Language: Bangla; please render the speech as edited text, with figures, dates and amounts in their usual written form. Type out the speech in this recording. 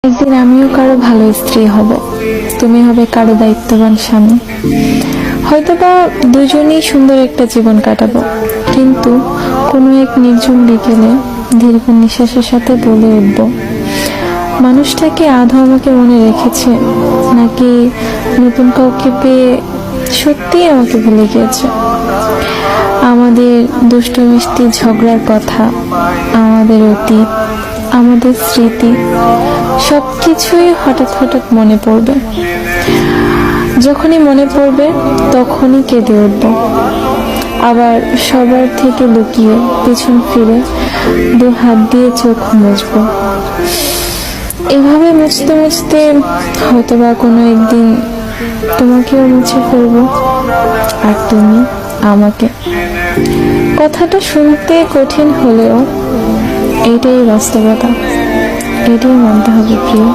একদিন আমিও কারো ভালো স্ত্রী হব, তুমি হবে কারো দায়িত্ববান স্বামী। হয়তোবা দুজনেই সুন্দর একটা জীবন কাটাবো, কিন্তু কোনো এক নির্জন বিকেলে দীর্ঘ নিঃশ্বাসের সাথে বলে উঠবো, মানুষটা কি আদৌ আমাকে মনে রেখেছে, নাকি নতুন কাউকে পেয়ে সত্যিই আমাকে ভুলে গিয়েছে। আমাদের দুষ্ট মিষ্টি ঝগড়ার কথা, আমাদের অতীত, আমাদের স্মৃতি, সবকিছুই হঠাৎ হঠাৎ মনে পড়বে। যখনই মনে পড়বে তখনই কেঁদে উঠব, আবার সবার থেকে লুকিয়ে পিছন ফিরে দু হাত দিয়ে চোখ মুছব। এভাবে মুছতে মুছতে হয়তোবা কোনো একদিন তোমাকেও মুছে ফেলবো, আর তুমি আমাকে। কথাটা শুনতে কঠিন হলেও এটাই বাস্তবতা, এটাই মানতে হবে প্রিয়।